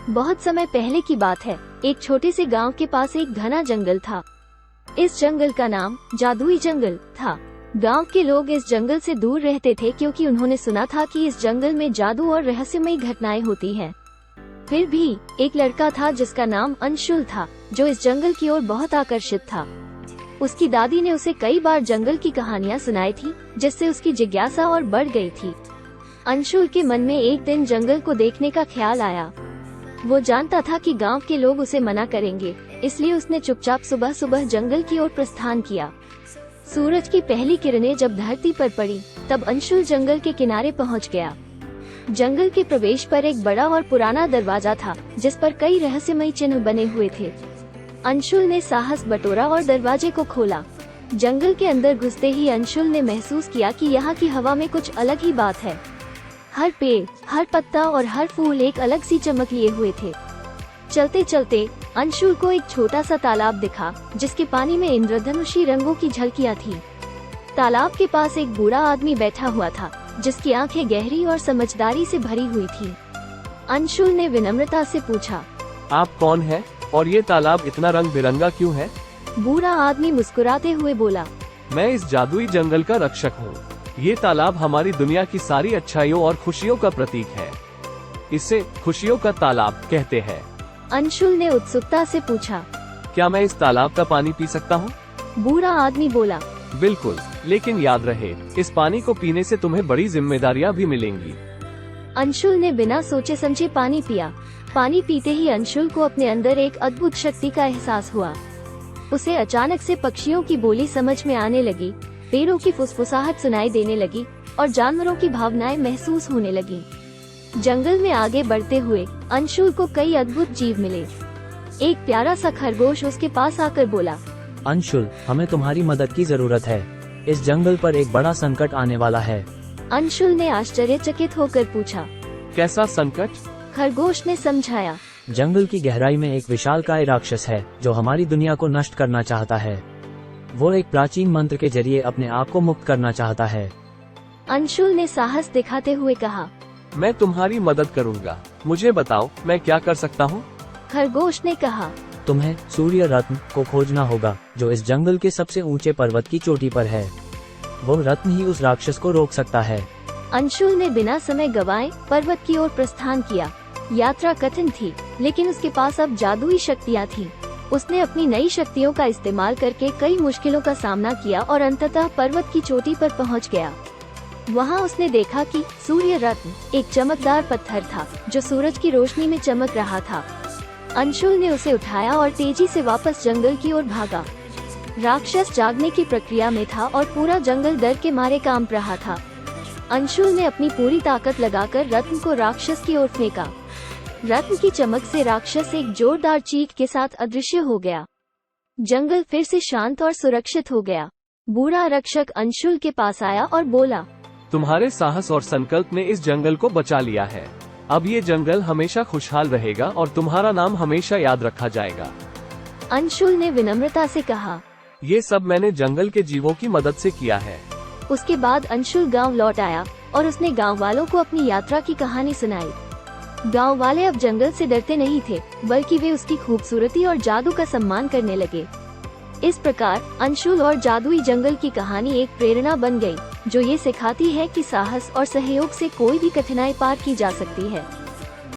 बहुत समय पहले की बात है। एक छोटे से गांव के पास एक घना जंगल था। इस जंगल का नाम जादुई जंगल था। गांव के लोग इस जंगल से दूर रहते थे क्योंकि उन्होंने सुना था कि इस जंगल में जादू और रहस्यमयी घटनाएं होती हैं। फिर भी एक लड़का था जिसका नाम अंशुल था, जो इस जंगल की ओर बहुत आकर्षित था। उसकी दादी ने उसे कई बार जंगल की कहानियां सुनाई थी, जिससे उसकी जिज्ञासा और बढ़ गई थी। अंशुल के मन में एक दिन जंगल को देखने का ख्याल आया। वो जानता था कि गांव के लोग उसे मना करेंगे, इसलिए उसने चुपचाप सुबह सुबह जंगल की ओर प्रस्थान किया। सूरज की पहली किरणें जब धरती पर पड़ी, तब अंशुल जंगल के किनारे पहुंच गया। जंगल के प्रवेश पर एक बड़ा और पुराना दरवाजा था, जिस पर कई रहस्यमयी चिन्ह बने हुए थे। अंशुल ने साहस बटोरा और दरवाजे को खोला। जंगल के अंदर घुसते ही अंशुल ने महसूस किया कि यहाँ की हवा में कुछ अलग ही बात है। हर पेड़, हर पत्ता और हर फूल एक अलग सी चमक लिए हुए थे। चलते चलते अंशुल को एक छोटा सा तालाब दिखा, जिसके पानी में इंद्रधनुषी रंगों की झलकियां थी। तालाब के पास एक बूढ़ा आदमी बैठा हुआ था, जिसकी आंखें गहरी और समझदारी से भरी हुई थी। अंशुल ने विनम्रता से पूछा, आप कौन हैं और ये तालाब इतना रंग बिरंगा क्यों है? बूढ़ा आदमी मुस्कुराते हुए बोला, मैं इस जादुई जंगल का रक्षक हूँ। ये तालाब हमारी दुनिया की सारी अच्छाइयों और खुशियों का प्रतीक है। इसे खुशियों का तालाब कहते हैं। अंशुल ने उत्सुकता से पूछा, क्या मैं इस तालाब का पानी पी सकता हूँ? बूढ़ा आदमी बोला, बिल्कुल, लेकिन याद रहे, इस पानी को पीने से तुम्हें बड़ी जिम्मेदारियाँ भी मिलेंगी। अंशुल ने बिना सोचे समझे पानी पिया। पानी पीते ही अंशुल को अपने अंदर एक अद्भुत शक्ति का एहसास हुआ। उसे अचानक से पक्षियों की बोली समझ में आने लगी, पेड़ों की फुसफुसाहट सुनाई देने लगी और जानवरों की भावनाएं महसूस होने लगी। जंगल में आगे बढ़ते हुए अंशुल को कई अद्भुत जीव मिले। एक प्यारा सा खरगोश उसके पास आकर बोला, अंशुल, हमें तुम्हारी मदद की जरूरत है। इस जंगल पर एक बड़ा संकट आने वाला है। अंशुल ने आश्चर्यचकित होकर पूछा, कैसा संकट? खरगोश ने समझाया, जंगल की गहराई में एक विशालकाय राक्षस है, जो हमारी दुनिया को नष्ट करना चाहता है। वो एक प्राचीन मंत्र के जरिए अपने आप को मुक्त करना चाहता है। अंशुल ने साहस दिखाते हुए कहा, मैं तुम्हारी मदद करूँगा। मुझे बताओ, मैं क्या कर सकता हूँ? खरगोश ने कहा, तुम्हें सूर्य रत्न को खोजना होगा, जो इस जंगल के सबसे ऊंचे पर्वत की चोटी पर है। वो रत्न ही उस राक्षस को रोक सकता है। अंशुल ने बिना समय गवाए पर्वत की ओर प्रस्थान किया। यात्रा कठिन थी, लेकिन उसके पास अब जादुई शक्तियाँ थीं। उसने अपनी नई शक्तियों का इस्तेमाल करके कई मुश्किलों का सामना किया और अंततः पर्वत की चोटी पर पहुंच गया। वहां उसने देखा कि सूर्य रत्न एक चमकदार पत्थर था, जो सूरज की रोशनी में चमक रहा था। अंशुल ने उसे उठाया और तेजी से वापस जंगल की ओर भागा। राक्षस जागने की प्रक्रिया में था और पूरा जंगल डर के मारे कांप रहा था। अंशुल ने अपनी पूरी ताकत लगाकर रत्न को राक्षस की ओर फेंका। रत्न की चमक से राक्षस एक जोरदार चीख के साथ अदृश्य हो गया। जंगल फिर से शांत और सुरक्षित हो गया। बूढ़ा रक्षक अंशुल के पास आया और बोला, तुम्हारे साहस और संकल्प ने इस जंगल को बचा लिया है। अब ये जंगल हमेशा खुशहाल रहेगा और तुम्हारा नाम हमेशा याद रखा जाएगा। अंशुल ने विनम्रता से कहा, ये सब मैंने जंगल के जीवों की मदद से किया है। उसके बाद अंशुल गांव लौट आया और उसने गांव वालों को अपनी यात्रा की कहानी सुनाई। गांव वाले अब जंगल से डरते नहीं थे, बल्कि वे उसकी खूबसूरती और जादू का सम्मान करने लगे। इस प्रकार अंशुल और जादुई जंगल की कहानी एक प्रेरणा बन गई, जो ये सिखाती है कि साहस और सहयोग से कोई भी कठिनाई पार की जा सकती है।